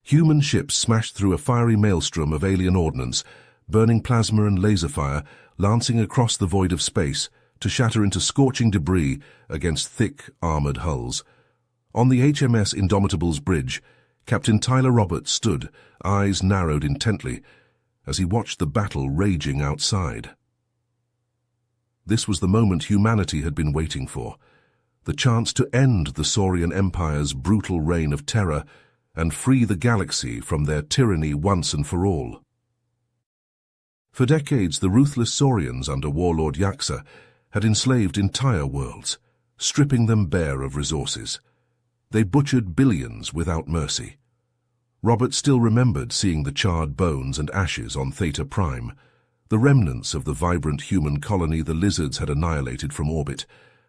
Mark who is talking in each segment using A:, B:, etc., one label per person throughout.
A: Human ships smashed through a fiery maelstrom of alien ordnance, burning plasma and laser fire, lancing across the void of space to shatter into scorching debris against thick, armored hulls. On the HMS Indomitable's bridge, Captain Tyler Roberts stood, eyes narrowed intently, as he watched the battle raging outside. This was the moment humanity had been waiting for, the chance to end the Saurian Empire's brutal reign of terror and free the galaxy from their tyranny once and for all. For decades, the ruthless Saurians under Warlord Yaxer had enslaved entire worlds, stripping them bare of resources. They butchered billions without mercy. Robert still remembered seeing the charred bones and ashes on Theta Prime, the remnants of the vibrant human colony the lizards had annihilated from orbit.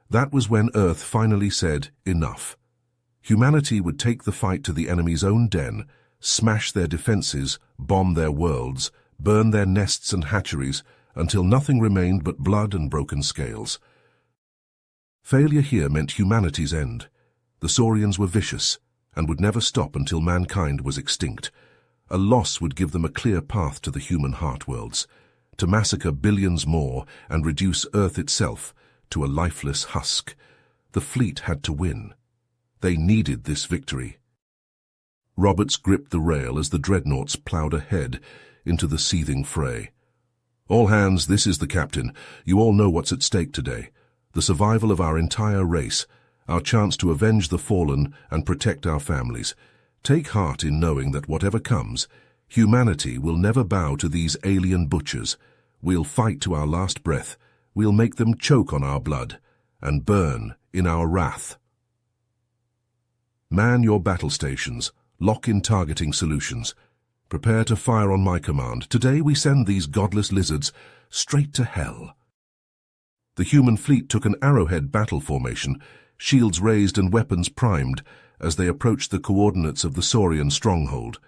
A: That was when Earth finally said, enough. Humanity would take the fight to the enemy's own den, smash their defenses, bomb their worlds, burn their nests and hatcheries, until nothing remained but blood and broken scales. Failure here meant humanity's end. The Saurians were vicious, and would never stop until mankind was extinct. A loss would give them a clear path to the human heartworlds, to massacre billions more and reduce Earth itself to a lifeless husk. The fleet had to win. They needed this victory. Roberts gripped the rail as the dreadnoughts ploughed ahead into the seething fray. All hands, this is the captain. You all know what's at stake today. The survival of our entire race, our chance to avenge the fallen and protect our families. Take heart in knowing that whatever comes, humanity will never bow to these alien butchers. We'll fight to our last breath. We'll make them choke on our blood and burn in our wrath. Man your battle stations. Lock in targeting solutions. Prepare to fire on my command. Today we send these godless lizards straight to hell. The human fleet took an arrowhead battle formation, shields raised and weapons primed, as they approached the coordinates of the Saurian Stronghold.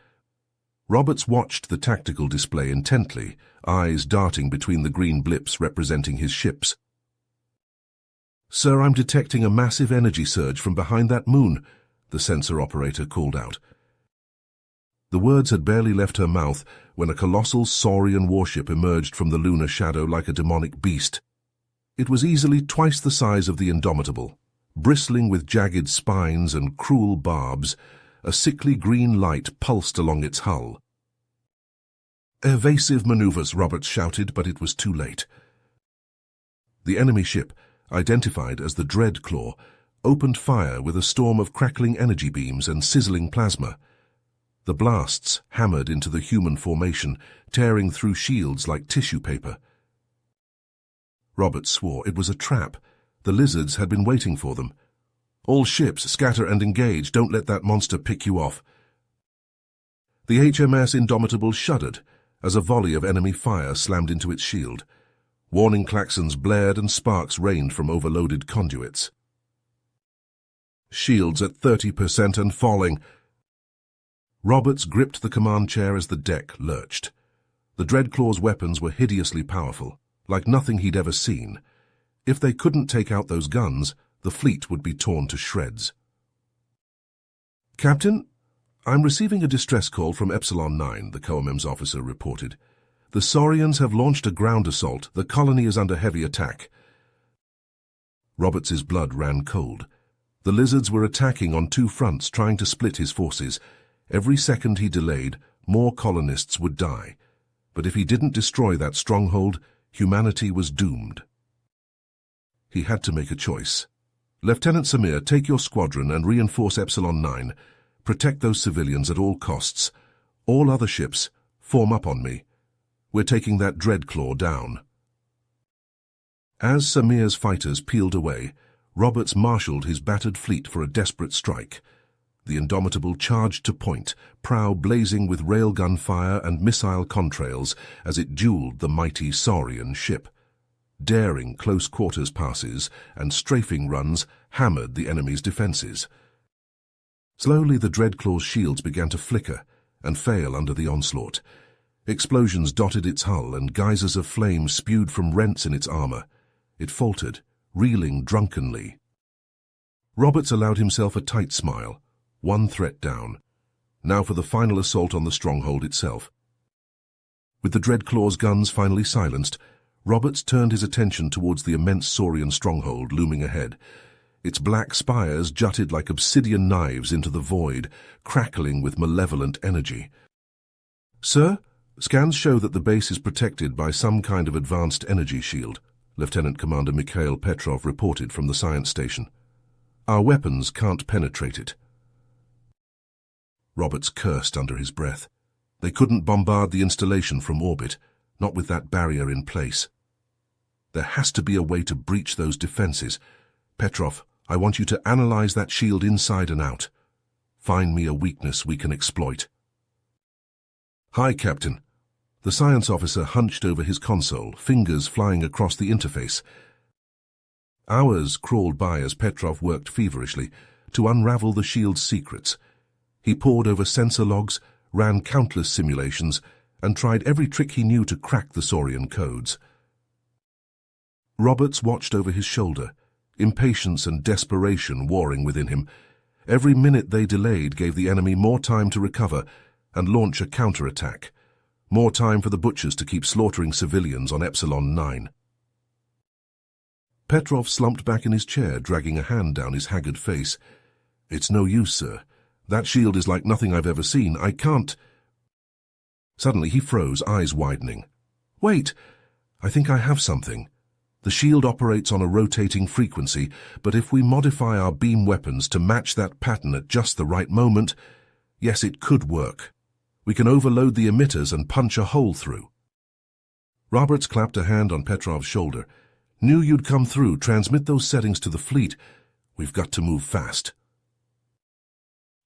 A: Roberts watched the tactical display intently, eyes darting between the green blips representing his ships. "Sir, I'm detecting a massive energy surge from behind that moon," the sensor operator called out. The words had barely left her mouth when a colossal Saurian warship emerged from the lunar shadow like a demonic beast. It was easily twice the size of the Indomitable. Bristling with jagged spines and cruel barbs, a sickly green light pulsed along its hull. "Evasive maneuvers," Roberts shouted, but it was too late. The enemy ship, identified as the Dreadclaw, opened fire with a storm of crackling energy beams and sizzling plasma. The blasts hammered into the human formation, tearing through shields like tissue paper. Roberts swore it was a trap. The lizards had been waiting for them. "All ships, scatter and engage. Don't let that monster pick you off." The HMS Indomitable shuddered as a volley of enemy fire slammed into its shield. Warning klaxons blared and sparks rained from overloaded conduits. "Shields at 30% and falling." Roberts gripped the command chair as the deck lurched. The Dreadclaw's weapons were hideously powerful, like nothing he'd ever seen. If they couldn't take out those guns, the fleet would be torn to shreds. "Captain, I'm receiving a distress call from Epsilon 9, the COMM's officer reported. "The Saurians have launched a ground assault. The colony is under heavy attack." Roberts's blood ran cold. The lizards were attacking on two fronts, trying to split his forces. Every second he delayed, more colonists would die. But if he didn't destroy that stronghold, humanity was doomed. He had to make a choice. "Lieutenant Samir, take your squadron and reinforce Epsilon 9. Protect those civilians at all costs. All other ships, form up on me. We're taking that Dreadclaw down." As Samir's fighters peeled away, Roberts marshaled his battered fleet for a desperate strike. The Indomitable charged to point, prow blazing with railgun fire and missile contrails as it dueled the mighty Saurian ship. Daring close-quarters passes and strafing runs hammered the enemy's defenses. Slowly the Dreadclaw's shields began to flicker and fail under the onslaught. Explosions dotted its hull and geysers of flame spewed from rents in its armor. It faltered, reeling drunkenly. Roberts allowed himself a tight smile. One threat down. Now for the final assault on the stronghold itself. With the Dreadclaw's guns finally silenced, Roberts turned his attention towards the immense Saurian stronghold looming ahead. Its black spires jutted like obsidian knives into the void, crackling with malevolent energy. "Sir, scans show that the base is protected by some kind of advanced energy shield," Lieutenant Commander Mikhail Petrov reported from the science station. "Our weapons can't penetrate it." Roberts cursed under his breath. They couldn't bombard the installation from orbit, not with that barrier in place. There has to be a way to breach those defenses. Petrov, I want you to analyze that shield inside and out. Find me a weakness we can exploit. "Hi, Captain." The science officer hunched over his console, fingers flying across the interface. Hours crawled by as Petrov worked feverishly to unravel the shield's secrets. He pored over sensor logs, ran countless simulations, and tried every trick he knew to crack the Saurian codes. Roberts watched over his shoulder, impatience and desperation warring within him. Every minute they delayed gave the enemy more time to recover and launch a counterattack, more time for the butchers to keep slaughtering civilians on Epsilon 9. Petrov slumped back in his chair, dragging a hand down his haggard face. "It's no use, sir. That shield is like nothing I've ever seen. I can't—" Suddenly he froze, eyes widening. "Wait! I think I have something. The shield operates on a rotating frequency, but if we modify our beam weapons to match that pattern at just the right moment, yes, it could work. We can overload the emitters and punch a hole through." Roberts clapped a hand on Petrov's shoulder. "Knew you'd come through. Transmit those settings to the fleet. We've got to move fast."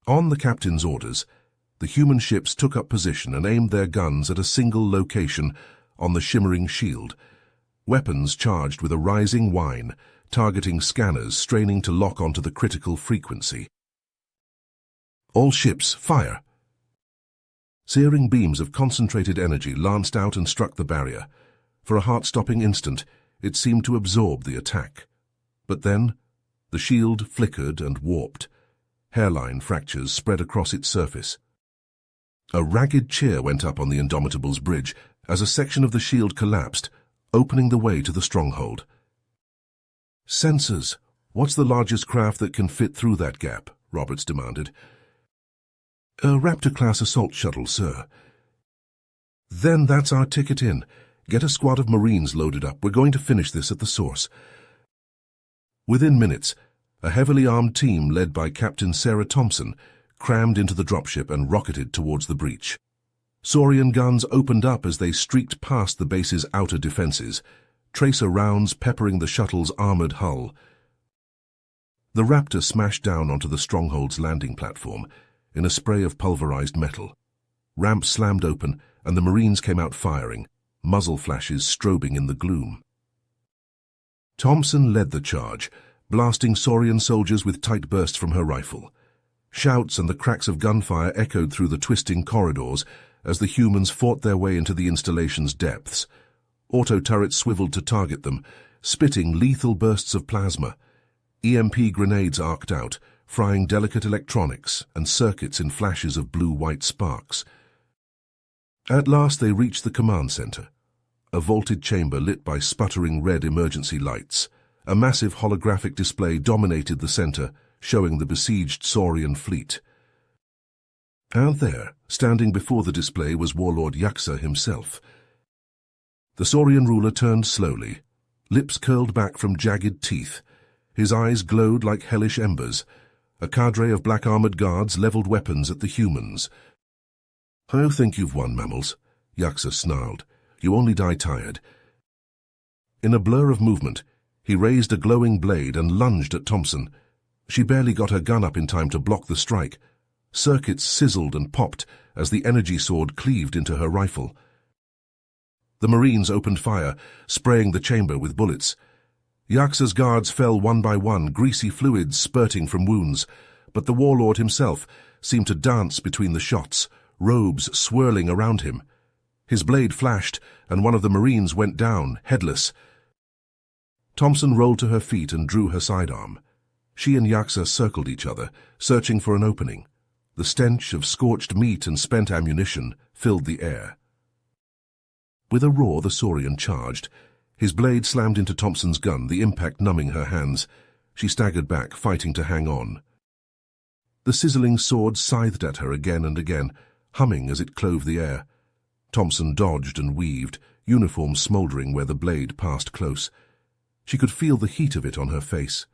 A: On the captain's orders, the human ships took up position and aimed their guns at a single location on the shimmering shield, weapons charged with a rising whine, targeting scanners straining to lock onto the critical frequency. "All ships, fire!" Searing beams of concentrated energy lanced out and struck the barrier. For a heart-stopping instant, it seemed to absorb the attack. But then, the shield flickered and warped. Hairline fractures spread across its surface. A ragged cheer went up on the Indomitable's bridge as a section of the shield collapsed, opening the way to the stronghold. "Sensors. What's the largest craft that can fit through that gap?" Roberts demanded. "A Raptor-class assault shuttle, sir." "Then that's our ticket in. Get a squad of Marines loaded up. We're going to finish this at the source." Within minutes, a heavily armed team led by Captain Sarah Thompson crammed into the dropship and rocketed towards the breach. Saurian guns opened up as they streaked past the base's outer defenses, tracer rounds peppering the shuttle's armored hull. The Raptor smashed down onto the Stronghold's landing platform in a spray of pulverized metal. Ramps slammed open, and the Marines came out firing, muzzle flashes strobing in the gloom. Thompson led the charge, blasting Saurian soldiers with tight bursts from her rifle. Shouts and the cracks of gunfire echoed through the twisting corridors as the humans fought their way into the installation's depths. Auto turrets swiveled to target them, spitting lethal bursts of plasma. EMP grenades arced out, frying delicate electronics and circuits in flashes of blue-white sparks. At last they reached the command center, a vaulted chamber lit by sputtering red emergency lights. A massive holographic display dominated the center, showing the besieged Saurian fleet. And there, standing before the display, was Warlord Yaksa himself. The Saurian ruler turned slowly, lips curled back from jagged teeth. His eyes glowed like hellish embers. A cadre of black-armored guards leveled weapons at the humans. "I think you've won, mammals," Yaksa snarled. "You only die tired." In a blur of movement, he raised a glowing blade and lunged at Thompson. She barely got her gun up in time to block the strike. Circuits sizzled and popped as the energy sword cleaved into her rifle. The Marines opened fire, spraying the chamber with bullets. Yaksa's guards fell one by one, greasy fluids spurting from wounds, but the warlord himself seemed to dance between the shots, robes swirling around him. His blade flashed, and one of the Marines went down, headless. Thompson rolled to her feet and drew her sidearm. She and Yaksa circled each other, searching for an opening. The stench of scorched meat and spent ammunition filled the air. With a roar, the Saurian charged. His blade slammed into Thompson's gun, the impact numbing her hands. She staggered back, fighting to hang on. The sizzling sword scythed at her again and again, humming as it clove the air. Thompson dodged and weaved, uniform smouldering where the blade passed close. She could feel the heat of it on her face.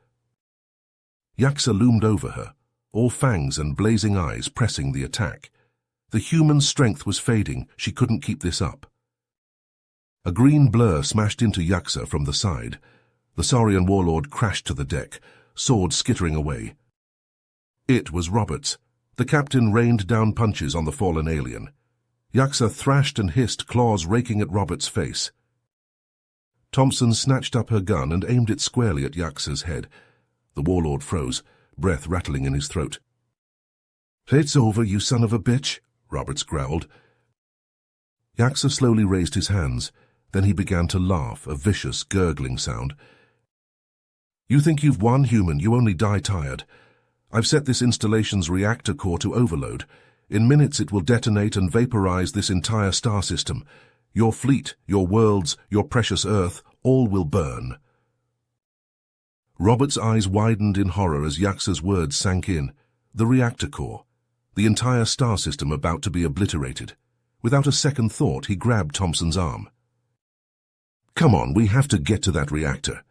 A: Yaksa loomed over her, all fangs and blazing eyes pressing the attack. The human strength was fading. She couldn't keep this up. A green blur smashed into Yaksa from the side. The Saurian warlord crashed to the deck, sword skittering away. It was Roberts. The captain rained down punches on the fallen alien. Yaksa thrashed and hissed, claws raking at Roberts' face. Thompson snatched up her gun and aimed it squarely at Yaksa's head. The warlord froze, breath rattling in his throat. "It's over, you son of a bitch," Roberts growled. Yaksa slowly raised his hands. Then he began to laugh, a vicious, gurgling sound. "You think you've won, human, you only die tired. I've set this installation's reactor core to overload. In minutes it will detonate and vaporize this entire star system. Your fleet, your worlds, your precious Earth, all will burn." Robert's eyes widened in horror as Yaksa's words sank in. The reactor core. The entire star system about to be obliterated. Without a second thought, he grabbed Thompson's arm. "Come on, we have to get to that reactor."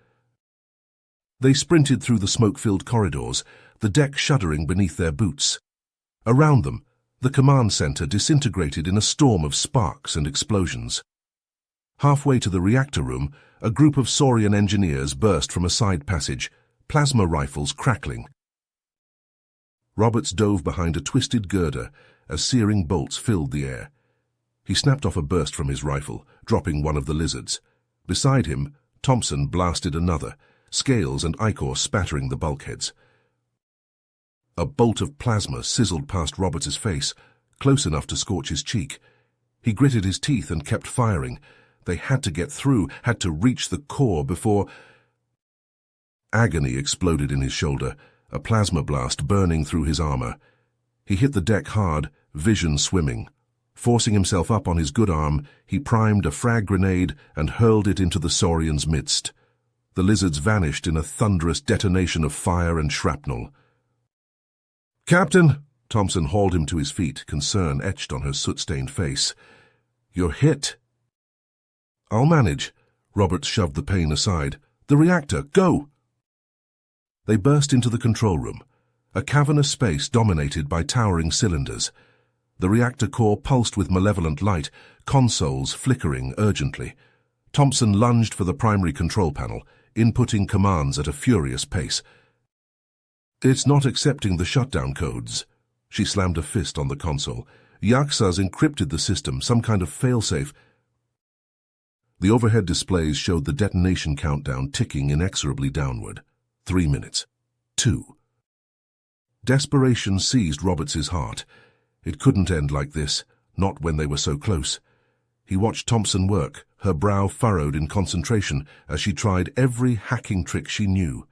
A: They sprinted through the smoke-filled corridors, the deck shuddering beneath their boots. Around them, the command center disintegrated in a storm of sparks and explosions. Halfway to the reactor room, a group of Saurian engineers burst from a side passage, plasma rifles crackling. Roberts dove behind a twisted girder as searing bolts filled the air. He snapped off a burst from his rifle, dropping one of the lizards. Beside him, Thompson blasted another, scales and ichor spattering the bulkheads. A bolt of plasma sizzled past Roberts' face, close enough to scorch his cheek. He gritted his teeth and kept firing. They had to get through, had to reach the core before... Agony exploded in his shoulder, a plasma blast burning through his armor. He hit the deck hard, vision swimming. Forcing himself up on his good arm, he primed a frag grenade and hurled it into the Saurian's midst. The lizards vanished in a thunderous detonation of fire and shrapnel. "Captain!" Thompson hauled him to his feet, concern etched on her soot-stained face. "You're hit." "I'll manage." Roberts shoved the pain aside. "The reactor, go!" They burst into the control room, a cavernous space dominated by towering cylinders. The reactor core pulsed with malevolent light, consoles flickering urgently. Thompson lunged for the primary control panel, inputting commands at a furious pace. "It's not accepting the shutdown codes." She slammed a fist on the console. "Yaksa's encrypted the system, some kind of failsafe." The overhead displays showed the detonation countdown ticking inexorably downward. 3 minutes. 2. Desperation seized Roberts' heart. It couldn't end like this, not when they were so close. He watched Thompson work, her brow furrowed in concentration as she tried every hacking trick she knew.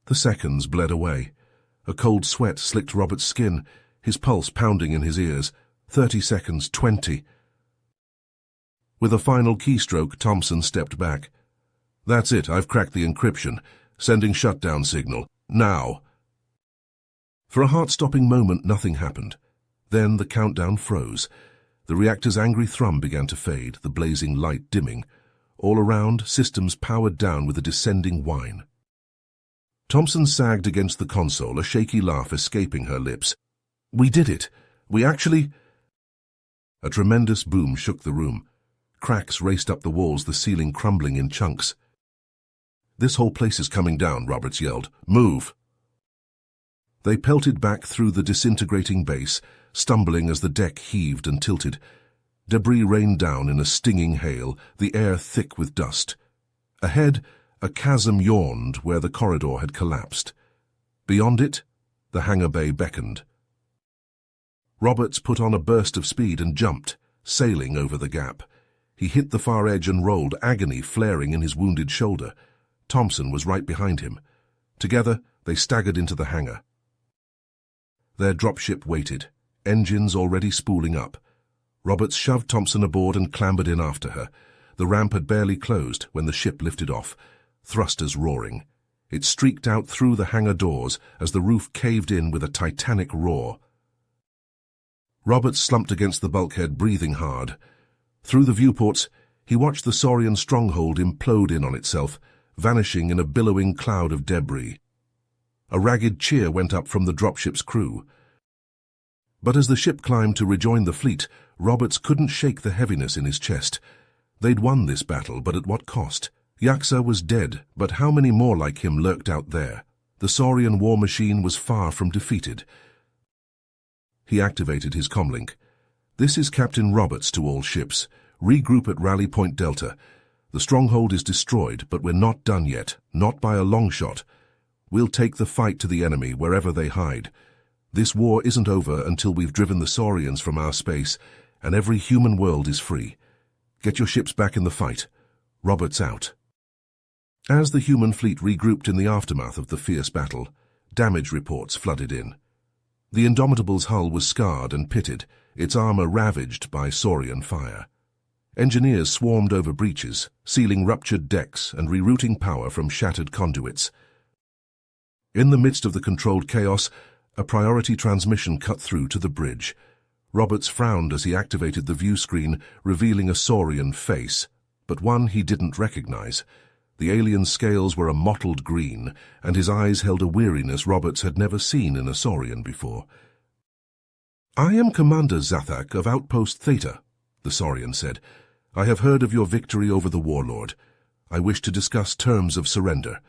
A: The seconds bled away. A cold sweat slicked Robert's skin, his pulse pounding in his ears. 30 seconds, 20. With a final keystroke, Thompson stepped back. "That's it, I've cracked the encryption. Sending shutdown signal. Now." For a heart-stopping moment, nothing happened. Then the countdown froze. The reactor's angry thrum began to fade, the blazing light dimming. All around, systems powered down with a descending whine. Thompson sagged against the console, a shaky laugh escaping her lips. "We did it! We actually—" A tremendous boom shook the room. Cracks raced up the walls, the ceiling crumbling in chunks. "This whole place is coming down," Roberts yelled. "Move!" They pelted back through the disintegrating base, stumbling as the deck heaved and tilted. Debris rained down in a stinging hail, the air thick with dust. Ahead, a chasm yawned where the corridor had collapsed. Beyond it, the hangar bay beckoned. Roberts put on a burst of speed and jumped, sailing over the gap. He hit the far edge and rolled, agony flaring in his wounded shoulder. Thompson was right behind him. Together, they staggered into the hangar. Their dropship waited, engines already spooling up. Roberts shoved Thompson aboard and clambered in after her. The ramp had barely closed when the ship lifted off, thrusters roaring. It streaked out through the hangar doors as the roof caved in with a titanic roar. Roberts slumped against the bulkhead, breathing hard. Through the viewports, he watched the Saurian stronghold implode in on itself, vanishing in a billowing cloud of debris. A ragged cheer went up from the dropship's crew. But as the ship climbed to rejoin the fleet, Roberts couldn't shake the heaviness in his chest. They'd won this battle, but at what cost? Yaksa was dead, but how many more like him lurked out there? The Saurian war machine was far from defeated. He activated his comlink. "This is Captain Roberts to all ships. Regroup at Rally Point Delta. The stronghold is destroyed, but we're not done yet, not by a long shot. We'll take the fight to the enemy wherever they hide. This war isn't over until we've driven the Saurians from our space, and every human world is free. Get your ships back in the fight. Roberts out." As the human fleet regrouped in the aftermath of the fierce battle, damage reports flooded in. The Indomitable's hull was scarred and pitted, its armor ravaged by Saurian fire. Engineers swarmed over breaches, sealing ruptured decks and rerouting power from shattered conduits. In the midst of the controlled chaos, a priority transmission cut through to the bridge. Roberts frowned as he activated the view screen, revealing a Saurian face, but one he didn't recognize. The alien's scales were a mottled green, and his eyes held a weariness Roberts had never seen in a Saurian before. "I am Commander Zathak of Outpost Theta," the Saurian said. "I have heard of your victory over the warlord. I wish to discuss terms of surrender."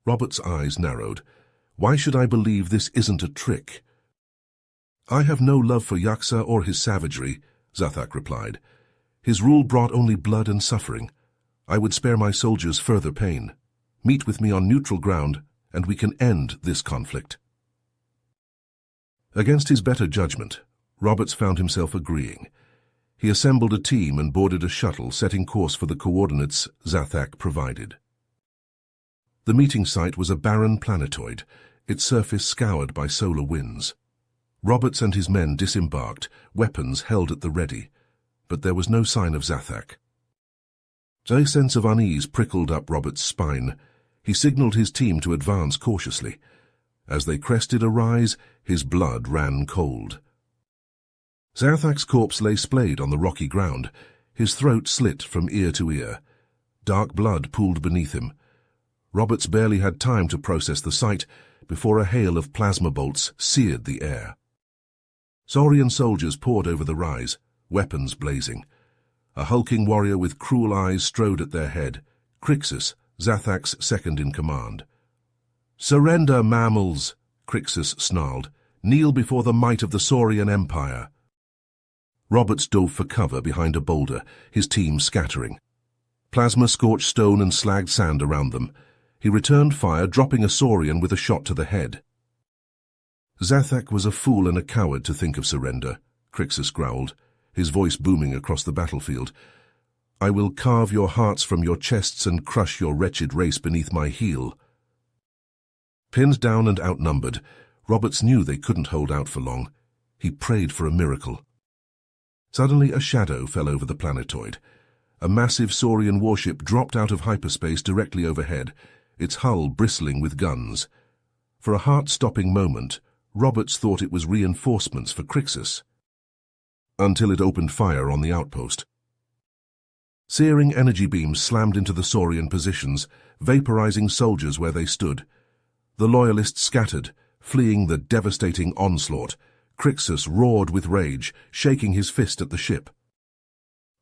A: Roberts' eyes narrowed. "Why should I believe this isn't a trick?" "I have no love for Yaksa or his savagery," Zathak replied. "His rule brought only blood and suffering. I would spare my soldiers further pain. Meet with me on neutral ground, and we can end this conflict." Against his better judgment, Roberts found himself agreeing. He assembled a team and boarded a shuttle, setting course for the coordinates Zathak provided. The meeting site was a barren planetoid, its surface scoured by solar winds. Roberts and his men disembarked, weapons held at the ready, but there was no sign of Zathak. A sense of unease prickled up Roberts' spine. He signaled his team to advance cautiously. As they crested a rise, his blood ran cold. Zathak's corpse lay splayed on the rocky ground, his throat slit from ear to ear. Dark blood pooled beneath him. Roberts barely had time to process the sight before a hail of plasma bolts seared the air. Saurian soldiers poured over the rise, weapons blazing. A hulking warrior with cruel eyes strode at their head, Crixus, Zathak's second-in-command. "Surrender, mammals," Crixus snarled. "Kneel before the might of the Saurian Empire." Roberts dove for cover behind a boulder, his team scattering. Plasma scorched stone and slagged sand around them. He returned fire, dropping a Saurian with a shot to the head. "Zathak was a fool and a coward to think of surrender," Crixus growled, his voice booming across the battlefield. "I will carve your hearts from your chests and crush your wretched race beneath my heel." Pinned down and outnumbered, Roberts knew they couldn't hold out for long. He prayed for a miracle. Suddenly a shadow fell over the planetoid. A massive Saurian warship dropped out of hyperspace directly overhead, its hull bristling with guns. For a heart-stopping moment, Roberts thought it was reinforcements for Crixus, until it opened fire on the outpost. Searing energy beams slammed into the Saurian positions, vaporizing soldiers where they stood. The Loyalists scattered, fleeing the devastating onslaught. Crixus roared with rage, shaking his fist at the ship.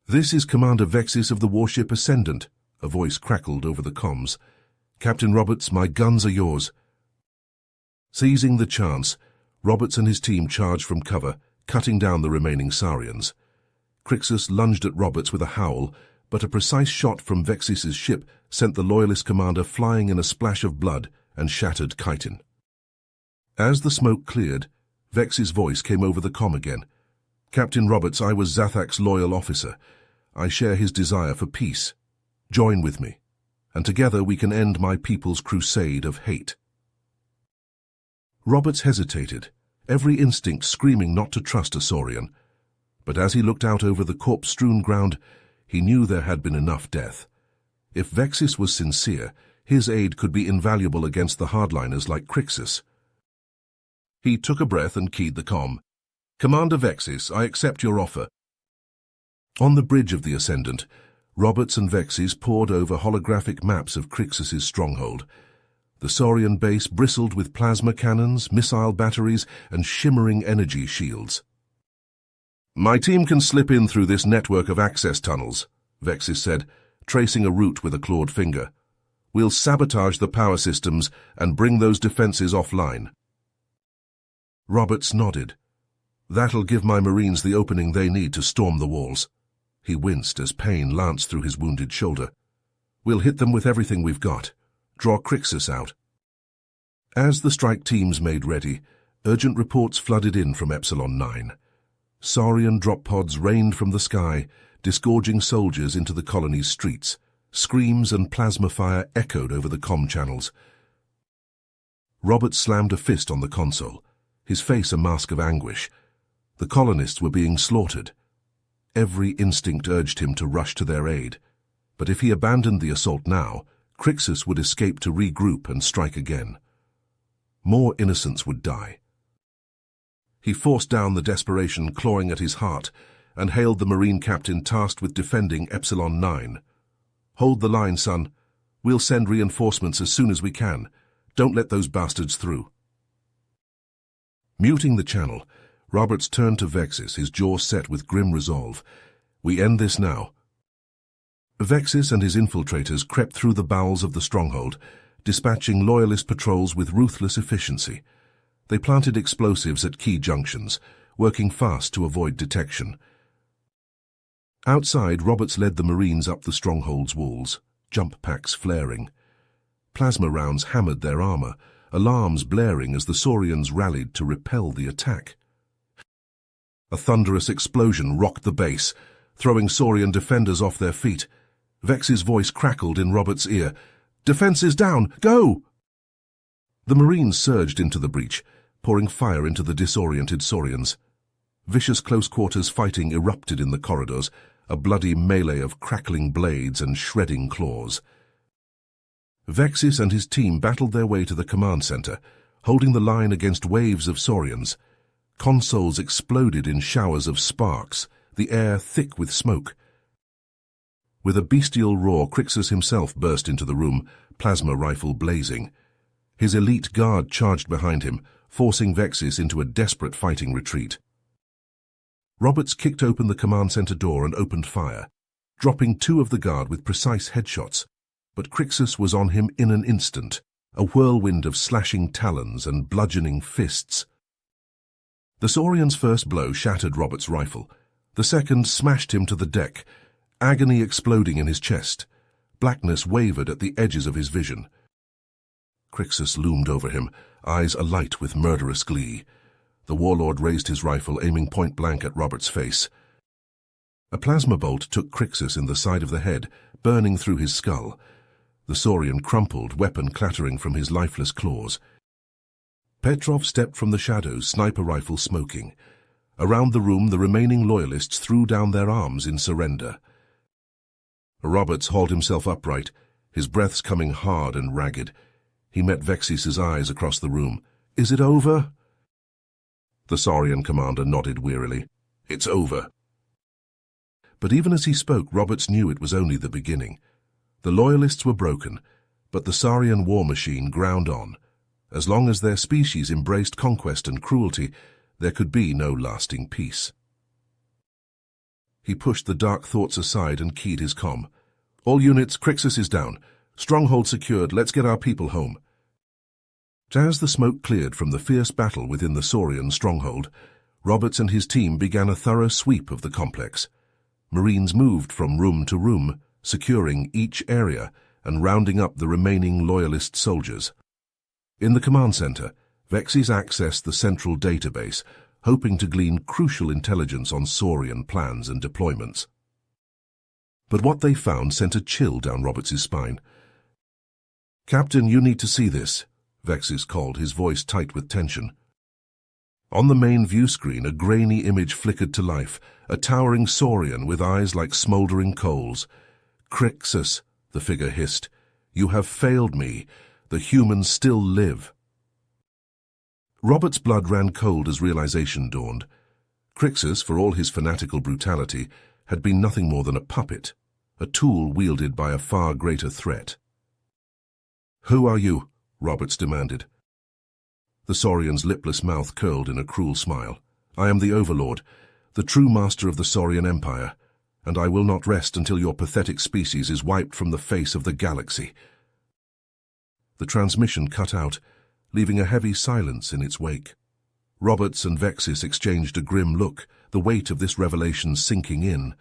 A: "This is Commander Vexis of the warship Ascendant," a voice crackled over the comms. "Captain Roberts, my guns are yours." Seizing the chance, Roberts and his team charged from cover, cutting down the remaining Saurians. Crixus lunged at Roberts with a howl, but a precise shot from Vexis's ship sent the Loyalist commander flying in a splash of blood and shattered chitin. As the smoke cleared, Vex's voice came over the comm again. "Captain Roberts, I was Zathak's loyal officer. I share his desire for peace. Join with me, and together we can end my people's crusade of hate." Roberts hesitated, every instinct screaming not to trust a Saurian. But as he looked out over the corpse-strewn ground, he knew there had been enough death. If Vexis was sincere, his aid could be invaluable against the hardliners like Crixus. He took a breath and keyed the comm. "Commander Vexis, I accept your offer." On the bridge of the Ascendant, Roberts and Vexis pored over holographic maps of Crixus's stronghold. The Saurian base bristled with plasma cannons, missile batteries, and shimmering energy shields. "My team can slip in through this network of access tunnels," Vexis said, tracing a route with a clawed finger. "We'll sabotage the power systems and bring those defenses offline." Roberts nodded. "That'll give my Marines the opening they need to storm the walls." He winced as pain lanced through his wounded shoulder. "We'll hit them with everything we've got. Draw Crixus out." As the strike teams made ready, urgent reports flooded in from Epsilon 9. Saurian drop pods rained from the sky, disgorging soldiers into the colony's streets. Screams and plasma fire echoed over the comm channels. Robert slammed a fist on the console, his face a mask of anguish. The colonists were being slaughtered. Every instinct urged him to rush to their aid. But if he abandoned the assault now, Crixus would escape to regroup and strike again. More innocents would die. He forced down the desperation clawing at his heart and hailed the Marine captain tasked with defending Epsilon 9. "Hold the line, son. We'll send reinforcements as soon as we can. Don't let those bastards through." Muting the channel, Roberts turned to Vexis, his jaw set with grim resolve. "We end this now." Vexis and his infiltrators crept through the bowels of the stronghold, dispatching loyalist patrols with ruthless efficiency. They planted explosives at key junctions, working fast to avoid detection. Outside, Roberts led the Marines up the stronghold's walls, jump packs flaring. Plasma rounds hammered their armor, alarms blaring as the Saurians rallied to repel the attack. A thunderous explosion rocked the base, throwing Saurian defenders off their feet. Vex's voice crackled in Robert's ear. "Defenses down! Go!" The Marines surged into the breach, pouring fire into the disoriented Saurians. Vicious close-quarters fighting erupted in the corridors, a bloody melee of crackling blades and shredding claws. Vexis and his team battled their way to the command center, holding the line against waves of Saurians. Consoles exploded in showers of sparks, the air thick with smoke. With a bestial roar, Crixus himself burst into the room, plasma rifle blazing. His elite guard charged behind him, forcing Vexis into a desperate fighting retreat. Roberts kicked open the command center door and opened fire, dropping 2 of the guard with precise headshots. But Crixus was on him in an instant, a whirlwind of slashing talons and bludgeoning fists. The Saurian's first blow shattered Robert's rifle. The second smashed him to the deck, agony exploding in his chest. Blackness wavered at the edges of his vision. Crixus loomed over him, eyes alight with murderous glee. The warlord raised his rifle, aiming point-blank at Robert's face. A plasma bolt took Crixus in the side of the head, burning through his skull. The Saurian crumpled, weapon clattering from his lifeless claws. Petrov stepped from the shadows, sniper rifle smoking. Around the room, the remaining loyalists threw down their arms in surrender. Roberts hauled himself upright, his breaths coming hard and ragged. He met Vexis's eyes across the room. "Is it over?" The Saurian commander nodded wearily. "It's over." But even as he spoke, Roberts knew it was only the beginning. The loyalists were broken, but the Saurian war machine ground on. As long as their species embraced conquest and cruelty, there could be no lasting peace. He pushed the dark thoughts aside and keyed his comm. "All units, Crixus is down. Stronghold secured. Let's get our people home." As the smoke cleared from the fierce battle within the Saurian stronghold, Roberts and his team began a thorough sweep of the complex. Marines moved from room to room, securing each area and rounding up the remaining loyalist soldiers. In the command center, Vexis accessed the central database, hoping to glean crucial intelligence on Saurian plans and deployments. But what they found sent a chill down Roberts' spine. "Captain, you need to see this," Vexis called, his voice tight with tension. On the main view screen, a grainy image flickered to life, a towering saurian with eyes like smouldering coals. "Crixus," the figure hissed, "you have failed me. The humans still live." Robert's blood ran cold as realization dawned. Crixus, for all his fanatical brutality, had been nothing more than a puppet, a tool wielded by a far greater threat. "Who are you?" Roberts demanded. The Saurian's lipless mouth curled in a cruel smile. "I am the Overlord, the true master of the Saurian Empire, and I will not rest until your pathetic species is wiped from the face of the galaxy." The transmission cut out, leaving a heavy silence in its wake. Roberts and Vexis exchanged a grim look, the weight of this revelation sinking in.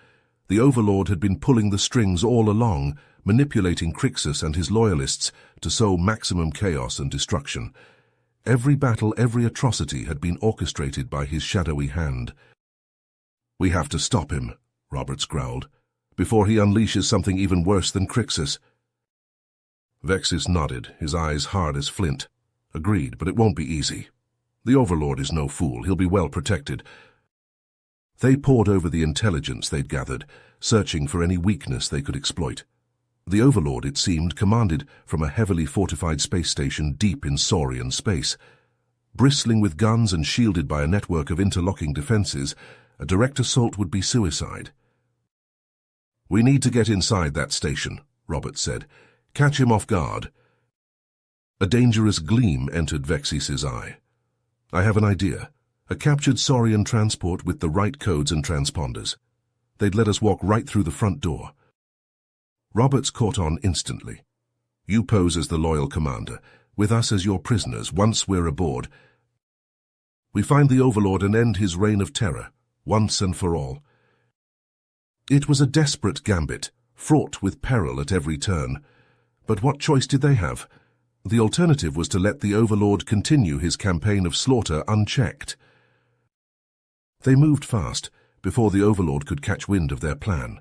A: The Overlord had been pulling the strings all along, manipulating Crixus and his loyalists to sow maximum chaos and destruction. Every battle, every atrocity had been orchestrated by his shadowy hand. "We have to stop him," Roberts growled, "before he unleashes something even worse than Crixus." Vexis nodded, his eyes hard as flint. "Agreed, but it won't be easy. The Overlord is no fool. He'll be well protected." They pored over the intelligence they'd gathered, searching for any weakness they could exploit. The Overlord, it seemed, commanded from a heavily fortified space station deep in Saurian space. Bristling with guns and shielded by a network of interlocking defenses, a direct assault would be suicide. "We need to get inside that station," Roberts said. "Catch him off guard." A dangerous gleam entered Vexis's eye. "I have an idea. A captured Saurian transport with the right codes and transponders. They'd let us walk right through the front door." Roberts caught on instantly. "You pose as the loyal commander, with us as your prisoners. Once we're aboard, we find the Overlord and end his reign of terror, once and for all." It was a desperate gambit, fraught with peril at every turn. But what choice did they have? The alternative was to let the Overlord continue his campaign of slaughter unchecked. They moved fast, before the Overlord could catch wind of their plan.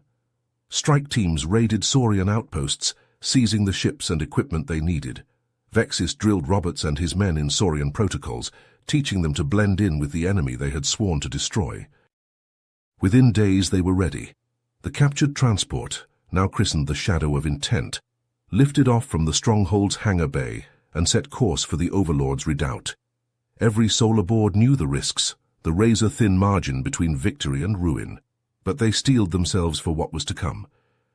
A: Strike teams raided Saurian outposts, seizing the ships and equipment they needed. Vexis drilled Roberts and his men in Saurian protocols, teaching them to blend in with the enemy they had sworn to destroy. Within days they were ready. The captured transport, now christened the Shadow of Intent, lifted off from the Stronghold's hangar bay and set course for the Overlord's redoubt. Every soul aboard knew the risks, the razor-thin margin between victory and ruin, but they steeled themselves for what was to come,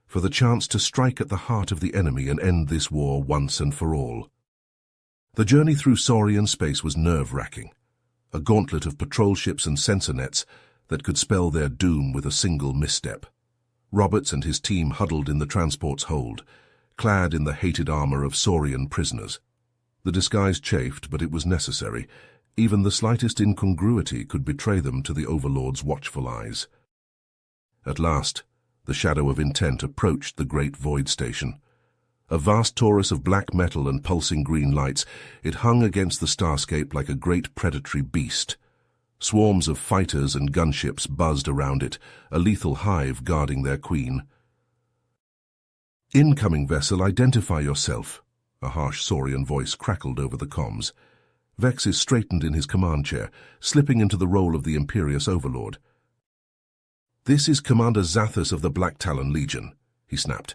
A: for the chance to strike at the heart of the enemy and end this war once and for all. The journey through Saurian space was nerve-wracking, a gauntlet of patrol ships and sensor nets that could spell their doom with a single misstep. Roberts and his team huddled in the transport's hold, clad in the hated armor of Saurian prisoners. The disguise chafed, but it was necessary. Even the slightest incongruity could betray them to the Overlord's watchful eyes. At last, the Shadow of Intent approached the great void station. A vast torus of black metal and pulsing green lights, it hung against the starscape like a great predatory beast. Swarms of fighters and gunships buzzed around it, a lethal hive guarding their queen. "Incoming vessel, identify yourself," a harsh Saurian voice crackled over the comms. Vexis straightened in his command chair, slipping into the role of the imperious Overlord. "This is Commander Zathras of the Black Talon Legion," he snapped,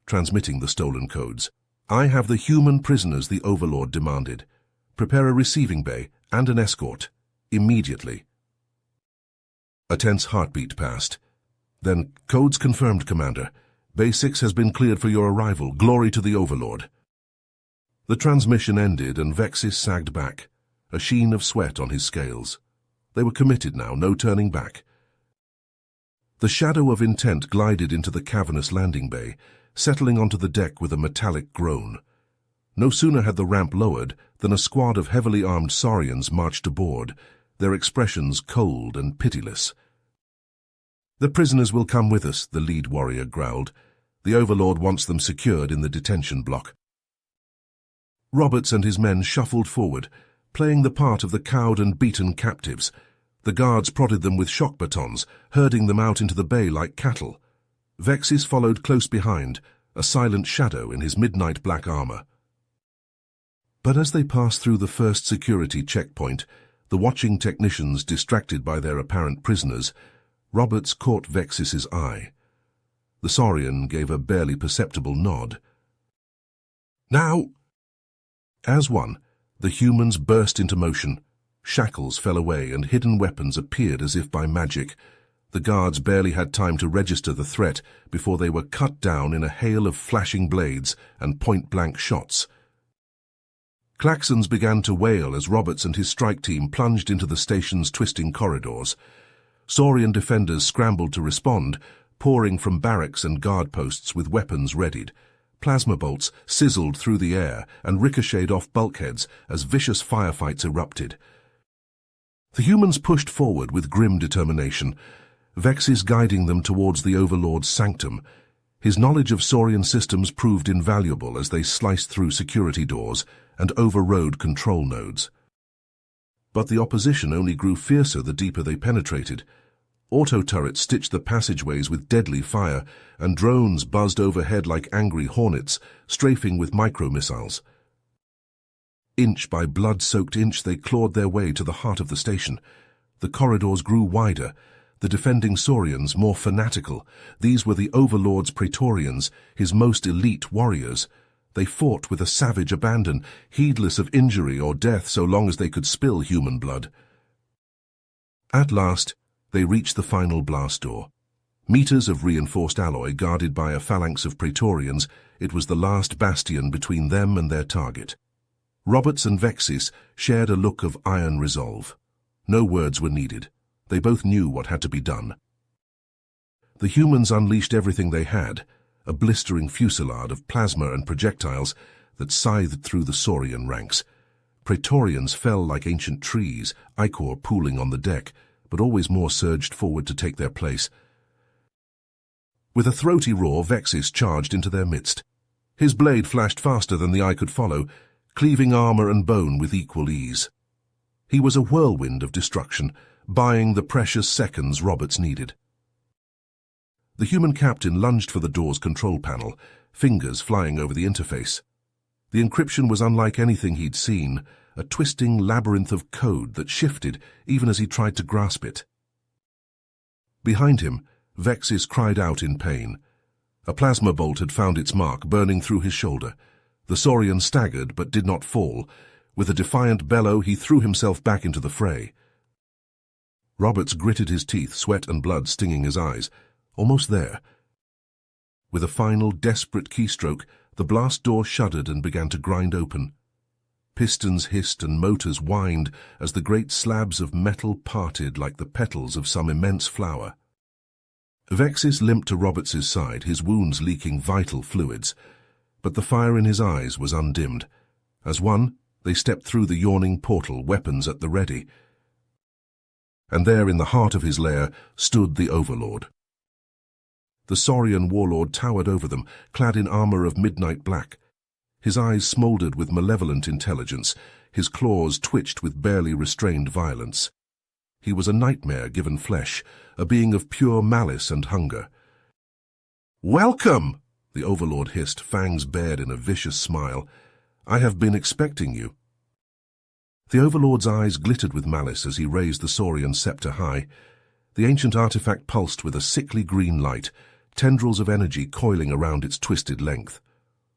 A: transmitting the stolen codes. "I have the human prisoners the Overlord demanded. Prepare a receiving bay and an escort. Immediately." A tense heartbeat passed. Then, "Codes confirmed, Commander. Bay 6 has been cleared for your arrival. Glory to the Overlord." The transmission ended and Vexis sagged back, a sheen of sweat on his scales. They were committed now, no turning back. The Shadow of Intent glided into the cavernous landing bay, settling onto the deck with a metallic groan. No sooner had the ramp lowered than a squad of heavily armed Saurians marched aboard, their expressions cold and pitiless. "The prisoners will come with us," the lead warrior growled. "The Overlord wants them secured in the detention block." Roberts and his men shuffled forward, playing the part of the cowed and beaten captives. The guards prodded them with shock batons, herding them out into the bay like cattle. Vexis followed close behind, a silent shadow in his midnight black armor. But as they passed through the first security checkpoint, the watching technicians distracted by their apparent prisoners, Roberts caught Vexis's eye. The Saurian gave a barely perceptible nod. "Now!" As one, the humans burst into motion. Shackles fell away and hidden weapons appeared as if by magic. The guards barely had time to register the threat before they were cut down in a hail of flashing blades and point-blank shots. Klaxons began to wail as Roberts and his strike team plunged into the station's twisting corridors. Saurian defenders scrambled to respond, pouring from barracks and guard posts with weapons readied. Plasma bolts sizzled through the air and ricocheted off bulkheads as vicious firefights erupted. The humans pushed forward with grim determination, Vexis guiding them towards the Overlord's sanctum. His knowledge of Saurian systems proved invaluable as they sliced through security doors and overrode control nodes. But the opposition only grew fiercer the deeper they penetrated. Auto-turrets stitched the passageways with deadly fire, and drones buzzed overhead like angry hornets, strafing with micro-missiles. Inch by blood-soaked inch they clawed their way to the heart of the station. The corridors grew wider, the defending Saurians more fanatical. These were the Overlord's Praetorians, his most elite warriors. They fought with a savage abandon, heedless of injury or death so long as they could spill human blood. At last, they reached the final blast door. Meters of reinforced alloy guarded by a phalanx of Praetorians, it was the last bastion between them and their target. Roberts and Vexis shared a look of iron resolve. No words were needed. They both knew what had to be done. The humans unleashed everything they had, a blistering fusillade of plasma and projectiles that scythed through the Saurian ranks. Praetorians fell like ancient trees, ichor pooling on the deck, but always more surged forward to take their place. With a throaty roar, Vexis charged into their midst. His blade flashed faster than the eye could follow, cleaving armor and bone with equal ease. He was a whirlwind of destruction, buying the precious seconds Roberts needed. The human captain lunged for the door's control panel, fingers flying over the interface. The encryption was unlike anything he'd seen, a twisting labyrinth of code that shifted even as he tried to grasp it. Behind him, Vexis cried out in pain. A plasma bolt had found its mark, burning through his shoulder. The Saurian staggered but did not fall. With a defiant bellow, he threw himself back into the fray. Roberts gritted his teeth, sweat and blood stinging his eyes. Almost there. With a final, desperate keystroke, the blast door shuddered and began to grind open. Pistons hissed and motors whined as the great slabs of metal parted like the petals of some immense flower. Vexis limped to Roberts's side, his wounds leaking vital fluids. But the fire in his eyes was undimmed. As one, they stepped through the yawning portal, weapons at the ready. And there, in the heart of his lair, stood the Overlord. The Saurian warlord towered over them, clad in armor of midnight black. His eyes smoldered with malevolent intelligence, his claws twitched with barely restrained violence. He was a nightmare given flesh, a being of pure malice and hunger. "Welcome!" the Overlord hissed, fangs bared in a vicious smile. "I have been expecting you." The Overlord's eyes glittered with malice as he raised the Saurian scepter high. The ancient artifact pulsed with a sickly green light, tendrils of energy coiling around its twisted length.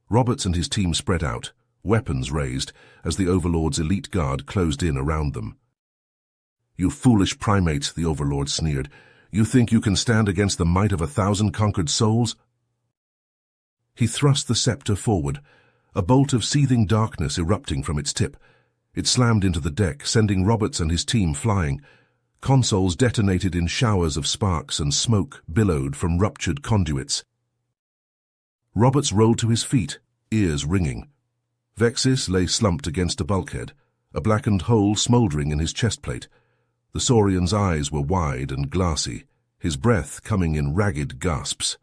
A: Roberts and his team spread out, weapons raised, as the Overlord's elite guard closed in around them. "You foolish primates," the Overlord sneered. "You think you can stand against the might of 1,000 conquered souls?" He thrust the scepter forward, a bolt of seething darkness erupting from its tip. It slammed into the deck, sending Roberts and his team flying. Consoles detonated in showers of sparks and smoke billowed from ruptured conduits. Roberts rolled to his feet, ears ringing. Vexis lay slumped against a bulkhead, a blackened hole smoldering in his chestplate. The Saurian's eyes were wide and glassy, his breath coming in ragged gasps.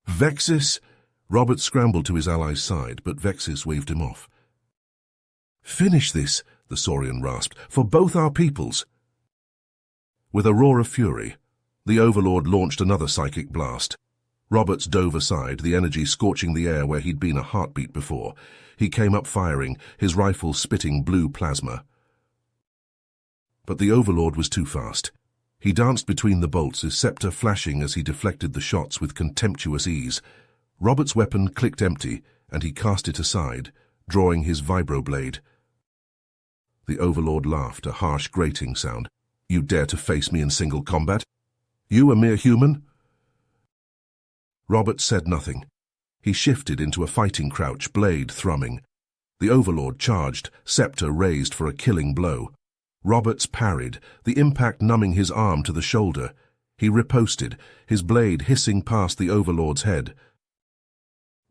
A: "Vexis!" Roberts scrambled to his ally's side, but Vexis waved him off. "Finish this," the Saurian rasped, "for both our peoples." With a roar of fury, the Overlord launched another psychic blast. Roberts dove aside, the energy scorching the air where he'd been a heartbeat before. He came up firing, his rifle spitting blue plasma. But the Overlord was too fast. He danced between the bolts, his scepter flashing as he deflected the shots with contemptuous ease. Robert's weapon clicked empty, and he cast it aside, drawing his vibroblade. The Overlord laughed, a harsh grating sound. "You dare to face me in single combat? You, a mere human?" Robert said nothing. He shifted into a fighting crouch, blade thrumming. The Overlord charged, scepter raised for a killing blow. Roberts parried, the impact numbing his arm to the shoulder. He riposted, his blade hissing past the Overlord's head.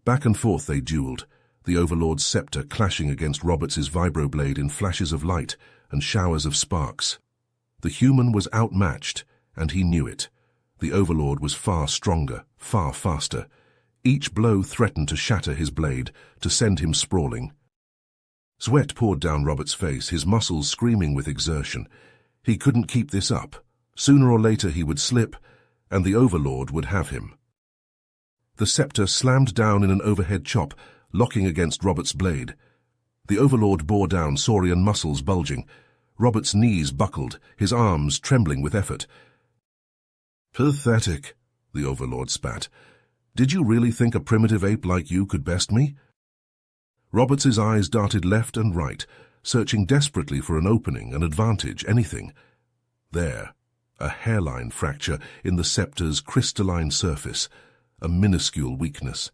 A: Back and forth they dueled, the Overlord's scepter clashing against Roberts's vibroblade in flashes of light and showers of sparks. The human was outmatched, and he knew it. The Overlord was far stronger, far faster. Each blow threatened to shatter his blade, to send him sprawling. Sweat poured down Robert's face, his muscles screaming with exertion. He couldn't keep this up. Sooner or later he would slip, and the Overlord would have him. The scepter slammed down in an overhead chop, locking against Robert's blade. The Overlord bore down, saurian muscles bulging. Robert's knees buckled, his arms trembling with effort. "Pathetic," the Overlord spat. "Did you really think a primitive ape like you could best me?" Roberts's eyes darted left and right, searching desperately for an opening, an advantage, anything. There, a hairline fracture in the scepter's crystalline surface, a minuscule weakness.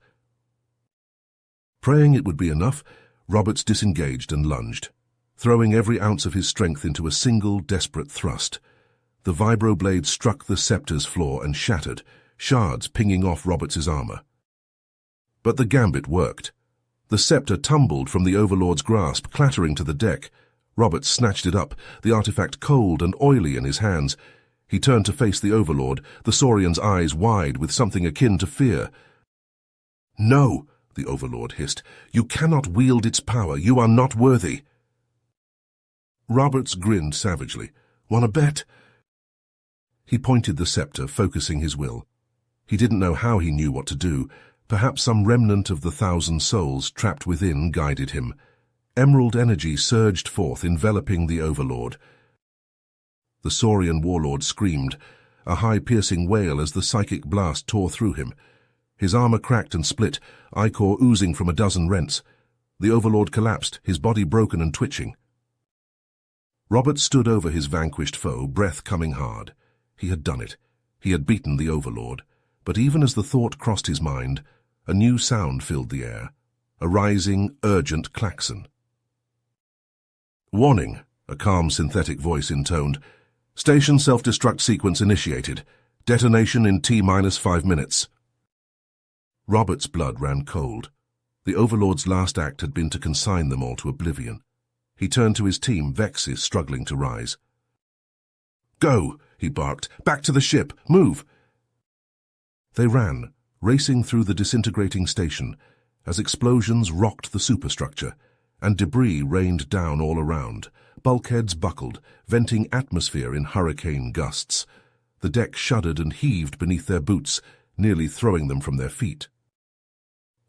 A: Praying it would be enough, Roberts disengaged and lunged, throwing every ounce of his strength into a single desperate thrust. The vibroblade struck the scepter's floor and shattered, shards pinging off Roberts's armor. But the gambit worked. The scepter tumbled from the Overlord's grasp, clattering to the deck. Robert snatched it up, the artifact cold and oily in his hands. He turned to face the Overlord, the Saurian's eyes wide with something akin to fear. "No," the Overlord hissed. "You cannot wield its power. You are not worthy." Roberts grinned savagely. "Want a bet?" He pointed the scepter, focusing his will. He didn't know how he knew what to do. Perhaps some remnant of the 1,000 souls trapped within guided him. Emerald energy surged forth, enveloping the Overlord. The Saurian warlord screamed, a high-piercing wail as the psychic blast tore through him. His armor cracked and split, ichor oozing from a dozen rents. The Overlord collapsed, his body broken and twitching. Robert stood over his vanquished foe, breath coming hard. He had done it. He had beaten the Overlord. But even as the thought crossed his mind, a new sound filled the air, a rising, urgent klaxon. "Warning," a calm synthetic voice intoned. "Station self-destruct sequence initiated. Detonation in T-5 minutes." Robert's blood ran cold. The Overlord's last act had been to consign them all to oblivion. He turned to his team, Vexis struggling to rise. "Go," he barked. "Back to the ship. Move." They ran, racing through the disintegrating station, as explosions rocked the superstructure, and debris rained down all around. Bulkheads buckled, venting atmosphere in hurricane gusts. The deck shuddered and heaved beneath their boots, nearly throwing them from their feet.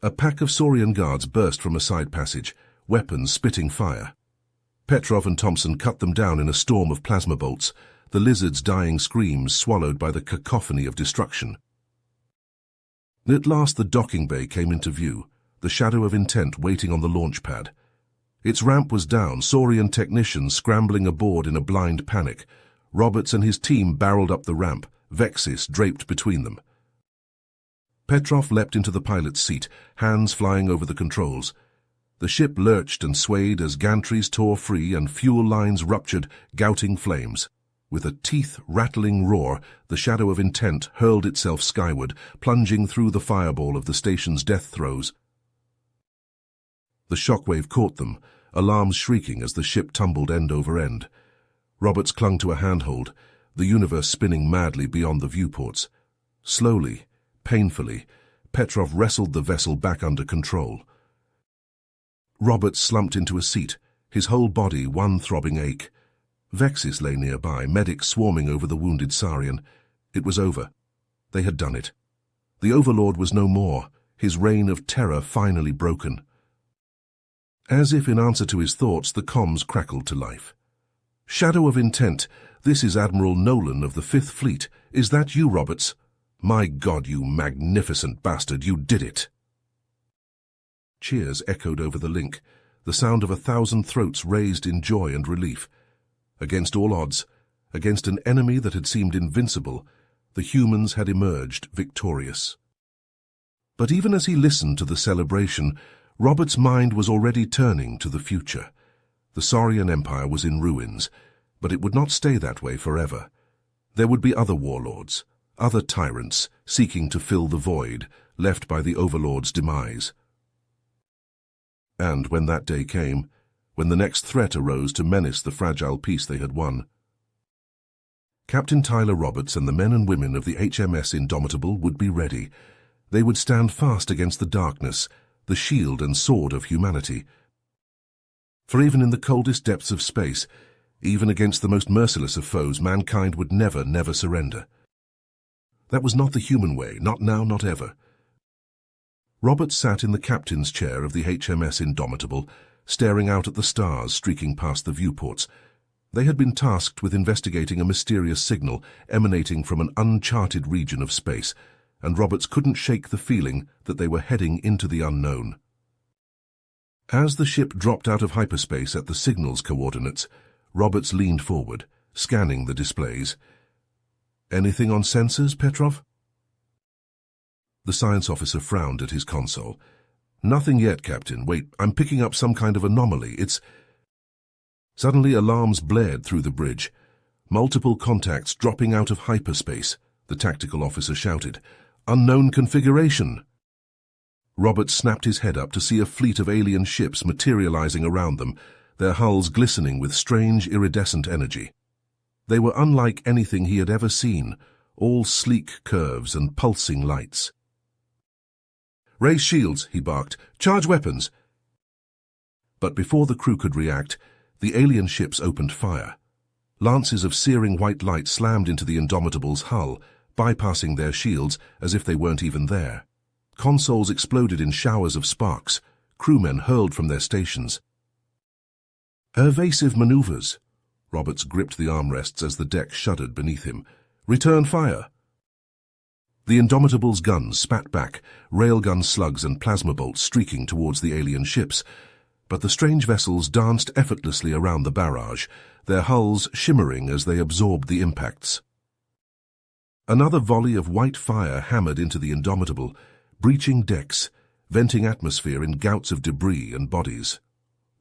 A: A pack of Saurian guards burst from a side passage, weapons spitting fire. Petrov and Thompson cut them down in a storm of plasma bolts, the lizards' dying screams swallowed by the cacophony of destruction. At last the docking bay came into view, the shadow of intent waiting on the launch pad. Its ramp was down, Saurian technicians scrambling aboard in a blind panic. Roberts and his team barreled up the ramp, Vexis draped between them. Petrov leapt into the pilot's seat, hands flying over the controls. The ship lurched and swayed as gantries tore free and fuel lines ruptured, gouting flames. With a teeth-rattling roar, the shadow of intent hurled itself skyward, plunging through the fireball of the station's death throes. The shockwave caught them, alarms shrieking as the ship tumbled end over end. Roberts clung to a handhold, the universe spinning madly beyond the viewports. Slowly, painfully, Petrov wrestled the vessel back under control. Roberts slumped into a seat, his whole body one throbbing ache. Vexis lay nearby, medics swarming over the wounded Saurian. It was over. They had done it. The Overlord was no more, his reign of terror finally broken. As if in answer to his thoughts, the comms crackled to life. "Shadow of intent, this is Admiral Nolan of the Fifth Fleet. Is that you, Roberts? My God, you magnificent bastard, you did it!" Cheers echoed over the link, the sound of 1,000 throats raised in joy and relief. Against all odds, against an enemy that had seemed invincible, the humans had emerged victorious. But even as he listened to the celebration, Robert's mind was already turning to the future. The Saurian Empire was in ruins, but it would not stay that way forever. There would be other warlords, other tyrants seeking to fill the void left by the Overlord's demise. And when that day came, when the next threat arose to menace the fragile peace they had won, Captain Tyler Roberts and the men and women of the HMS Indomitable would be ready. They would stand fast against the darkness, the shield and sword of humanity. For even in the coldest depths of space, even against the most merciless of foes, mankind would never surrender. That was not the human way, not now, not ever. Roberts sat in the captain's chair of the HMS Indomitable, staring out at the stars streaking past the viewports. They had been tasked with investigating a mysterious signal emanating from an uncharted region of space, and Roberts couldn't shake the feeling that they were heading into the unknown. As the ship dropped out of hyperspace at the signal's coordinates, Roberts leaned forward, scanning the displays. "Anything on sensors, Petrov?" The science officer frowned at his console. "Nothing yet, Captain. Wait, I'm picking up some kind of anomaly. It's—" Suddenly alarms blared through the bridge. "Multiple contacts dropping out of hyperspace," the tactical officer shouted. "Unknown configuration." Roberts snapped his head up to see a fleet of alien ships materializing around them, their hulls glistening with strange iridescent energy. They were unlike anything he had ever seen, all sleek curves and pulsing lights. "Raise shields," he barked. "Charge weapons." But before the crew could react, the alien ships opened fire. Lances of searing white light slammed into the Indomitable's hull, bypassing their shields as if they weren't even there. Consoles exploded in showers of sparks, crewmen hurled from their stations. "Evasive maneuvers." Roberts gripped the armrests as the deck shuddered beneath him. "Return fire." The Indomitable's guns spat back, railgun slugs and plasma bolts streaking towards the alien ships, but the strange vessels danced effortlessly around the barrage, their hulls shimmering as they absorbed the impacts. Another volley of white fire hammered into the Indomitable, breaching decks, venting atmosphere in gouts of debris and bodies.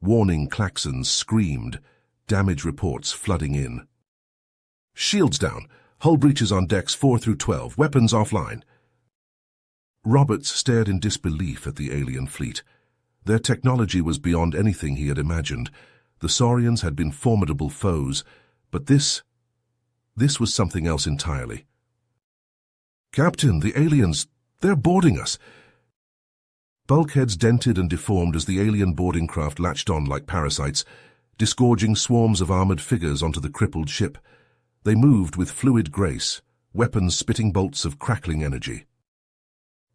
A: Warning klaxons screamed, damage reports flooding in. "Shields down, hull breaches on decks 4 through 12, weapons offline." Roberts stared in disbelief at the alien fleet. Their technology was beyond anything he had imagined. The Saurians had been formidable foes, but this was something else entirely. "Captain, the aliens, they're boarding us." Bulkheads dented and deformed as the alien boarding craft latched on like parasites, disgorging swarms of armored figures onto the crippled ship. They moved with fluid grace, weapons spitting bolts of crackling energy.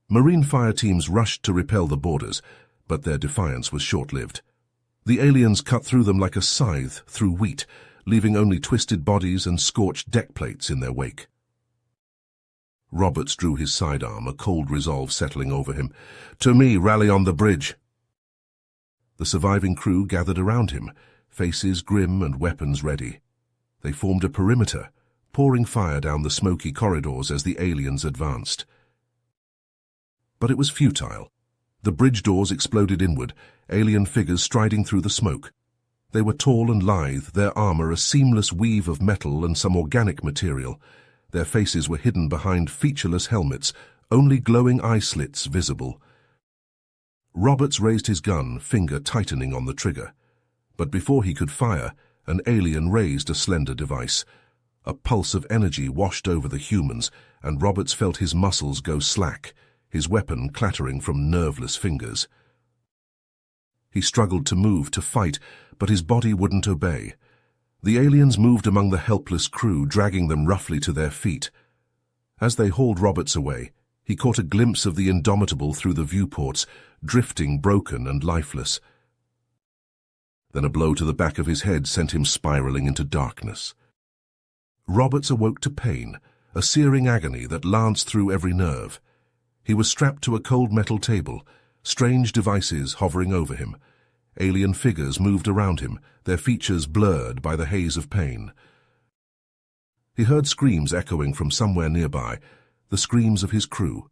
A: Marine fire teams rushed to repel the boarders, but their defiance was short-lived. The aliens cut through them like a scythe through wheat, leaving only twisted bodies and scorched deck plates in their wake. Roberts drew his sidearm, a cold resolve settling over him. "To me, rally on the bridge." The surviving crew gathered around him, faces grim and weapons ready. They formed a perimeter, pouring fire down the smoky corridors as the aliens advanced. But it was futile. The bridge doors exploded inward, alien figures striding through the smoke. They were tall and lithe, their armor a seamless weave of metal and some organic material. Their faces were hidden behind featureless helmets, only glowing eye slits visible. Roberts raised his gun, finger tightening on the trigger. But before he could fire, an alien raised a slender device. A pulse of energy washed over the humans, and Roberts felt his muscles go slack, his weapon clattering from nerveless fingers. He struggled to move, to fight, but his body wouldn't obey. The aliens moved among the helpless crew, dragging them roughly to their feet. As they hauled Roberts away, he caught a glimpse of the Indomitable through the viewports, drifting broken and lifeless. Then a blow to the back of his head sent him spiraling into darkness. Roberts awoke to pain, a searing agony that lanced through every nerve. He was strapped to a cold metal table, strange devices hovering over him. Alien figures moved around him, their features blurred by the haze of pain. He heard screams echoing from somewhere nearby, the screams of his crew.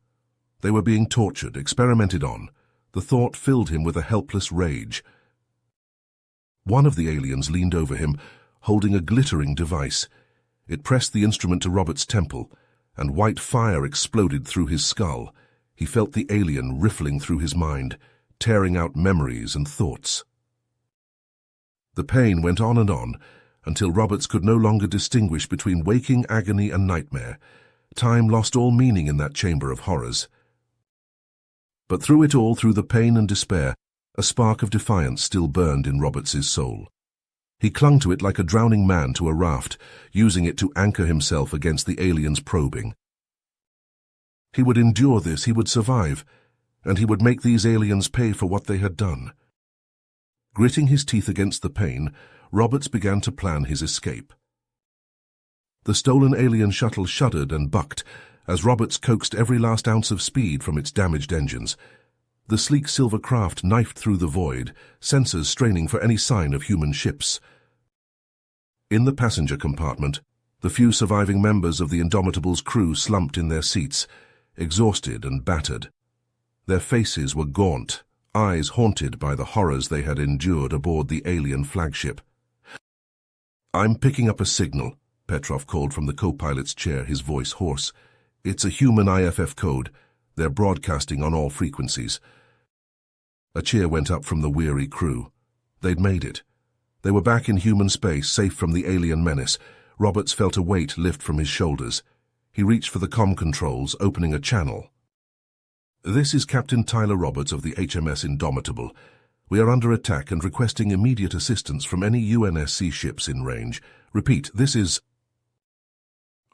A: They were being tortured, experimented on. The thought filled him with a helpless rage. One of the aliens leaned over him, holding a glittering device. It pressed the instrument to Robert's temple, and white fire exploded through his skull. He felt the alien riffling through his mind, tearing out memories and thoughts. The pain went on, until Roberts could no longer distinguish between waking agony and nightmare. Time lost all meaning in that chamber of horrors. But through it all, through the pain and despair, a spark of defiance still burned in Roberts's soul. He clung to it like a drowning man to a raft, using it to anchor himself against the alien's probing. He would endure this, he would survive, and he would make these aliens pay for what they had done. Gritting his teeth against the pain, Roberts began to plan his escape. The stolen alien shuttle shuddered and bucked as Roberts coaxed every last ounce of speed from its damaged engines. The sleek silver craft knifed through the void, sensors straining for any sign of human ships. In the passenger compartment, the few surviving members of the Indomitable's crew slumped in their seats, exhausted and battered. Their faces were gaunt, eyes haunted by the horrors they had endured aboard the alien flagship. "I'm picking up a signal," Petrov called from the co-pilot's chair, his voice hoarse. "It's a human IFF code. They're broadcasting on all frequencies." A cheer went up from the weary crew. They'd made it. They were back in human space, safe from the alien menace. Roberts felt a weight lift from his shoulders. He reached for the comm controls, opening a channel. "This is Captain Tyler Roberts of the HMS Indomitable. We are under attack and requesting immediate assistance from any UNSC ships in range. Repeat, this is—"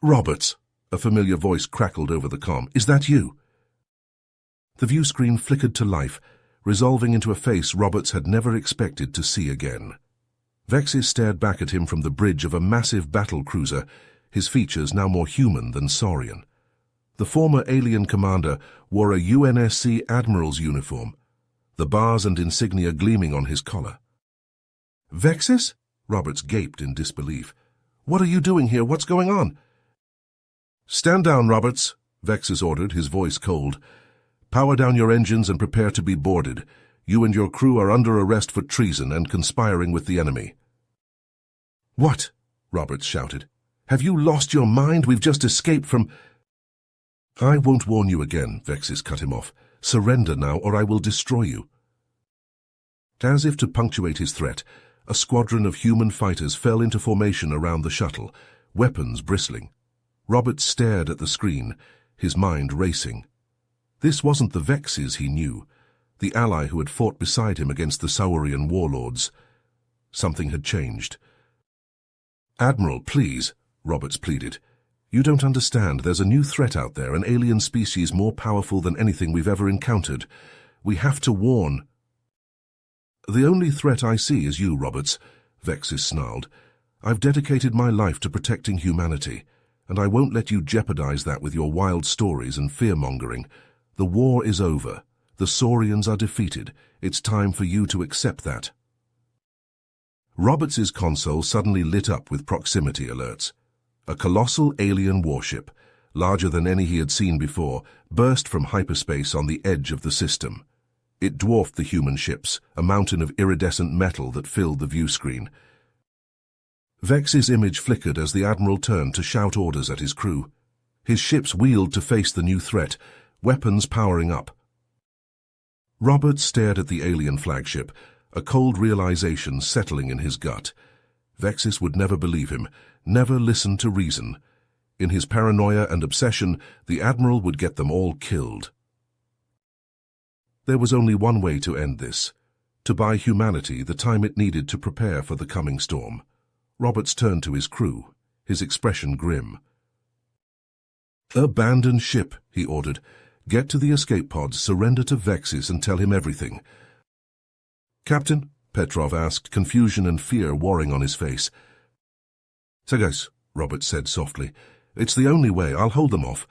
A: "Roberts," a familiar voice crackled over the comm. "Is that you?" The view screen flickered to life, resolving into a face Roberts had never expected to see again. Vexis stared back at him from the bridge of a massive battle cruiser, his features now more human than saurian. The former alien commander wore a UNSC admiral's uniform, the bars and insignia gleaming on his collar. "Vexis?" Roberts gaped in disbelief. "What are you doing here? What's going on?" "Stand down, Roberts," Vexis ordered, his voice cold. "Power down your engines and prepare to be boarded. You and your crew are under arrest for treason and conspiring with the enemy." "What?" Roberts shouted. "Have you lost your mind? We've just escaped from—" "I won't warn you again," Vexis cut him off. "Surrender now, or I will destroy you." As if to punctuate his threat, a squadron of human fighters fell into formation around the shuttle, weapons bristling. Roberts stared at the screen, his mind racing. This wasn't the Vexis he knew, the ally who had fought beside him against the Saurian warlords. Something had changed. "Admiral, please," Roberts pleaded. "You don't understand. There's a new threat out there, an alien species more powerful than anything we've ever encountered. We have to warn—" "The only threat I see is you, Roberts," Vexis snarled. "I've dedicated my life to protecting humanity, and I won't let you jeopardize that with your wild stories and fear-mongering. The war is over. The Saurians are defeated. It's time for you to accept that." Roberts's console suddenly lit up with proximity alerts. A colossal alien warship, larger than any he had seen before, burst from hyperspace on the edge of the system. It dwarfed the human ships, a mountain of iridescent metal that filled the view screen. Vex's image flickered as the Admiral turned to shout orders at his crew. His ships wheeled to face the new threat, weapons powering up. Roberts stared at the alien flagship, a cold realization settling in his gut. Vexis would never believe him, never listen to reason. In his paranoia and obsession, the Admiral would get them all killed. There was only one way to end this, to buy humanity the time it needed to prepare for the coming storm. Roberts turned to his crew, his expression grim. "Abandon ship," he ordered. "Get to the escape pods, surrender to Vexis, and tell him everything." "Captain," Petrov asked, confusion and fear warring on his face. "Segos," Roberts said softly. "It's the only way. I'll hold them off."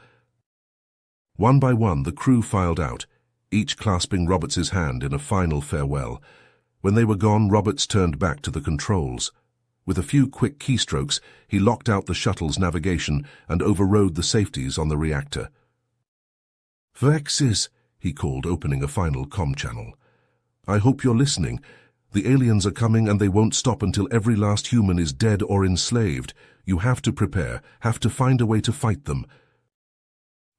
A: One by one, the crew filed out, each clasping Roberts's hand in a final farewell. When they were gone, Roberts turned back to the controls. With a few quick keystrokes, he locked out the shuttle's navigation and overrode the safeties on the reactor. "Vexis," he called, opening a final comm channel. "I hope you're listening. The aliens are coming and they won't stop until every last human is dead or enslaved. You have to prepare, have to find a way to fight them."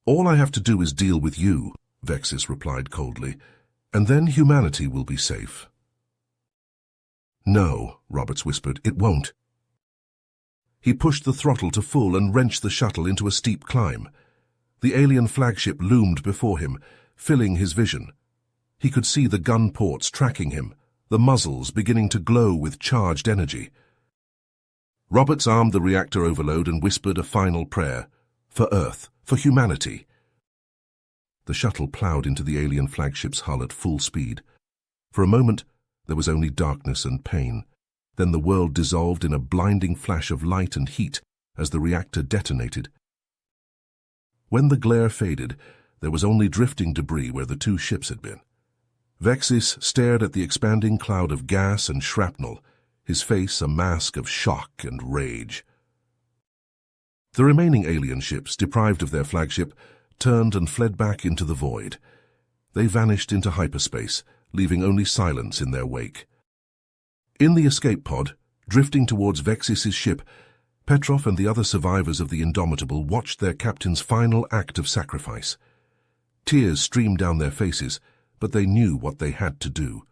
A: "All I have to do is deal with you," Vexis replied coldly, "and then humanity will be safe." "No," Roberts whispered, "it won't." He pushed the throttle to full and wrenched the shuttle into a steep climb. The alien flagship loomed before him, filling his vision. He could see the gun ports tracking him, the muzzles beginning to glow with charged energy. Roberts armed the reactor overload and whispered a final prayer. For Earth, for humanity. The shuttle plowed into the alien flagship's hull at full speed. For a moment, there was only darkness and pain. Then the world dissolved in a blinding flash of light and heat as the reactor detonated. When the glare faded, there was only drifting debris where the two ships had been. Vexis stared at the expanding cloud of gas and shrapnel, his face a mask of shock and rage. The remaining alien ships, deprived of their flagship, turned and fled back into the void. They vanished into hyperspace, leaving only silence in their wake. In the escape pod, drifting towards Vexis's ship, Petrov and the other survivors of the Indomitable watched their captain's final act of sacrifice. Tears streamed down their faces, but they knew what they had to do.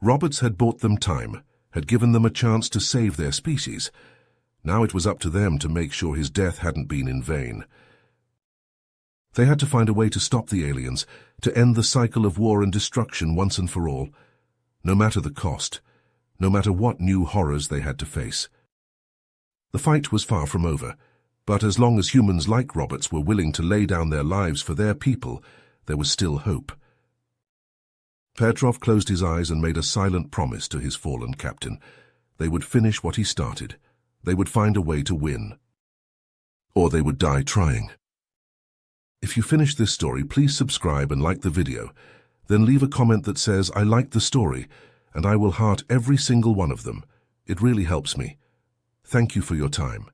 A: Roberts had bought them time, had given them a chance to save their species. Now it was up to them to make sure his death hadn't been in vain. They had to find a way to stop the aliens, to end the cycle of war and destruction once and for all, no matter the cost, no matter what new horrors they had to face. The fight was far from over, but as long as humans like Roberts were willing to lay down their lives for their people, there was still hope. Petrov closed his eyes and made a silent promise to his fallen captain. They would finish what he started. They would find a way to win. Or they would die trying. If you finished this story, please subscribe and like the video. Then leave a comment that says, "I liked the story," and I will heart every single one of them. It really helps me. Thank you for your time.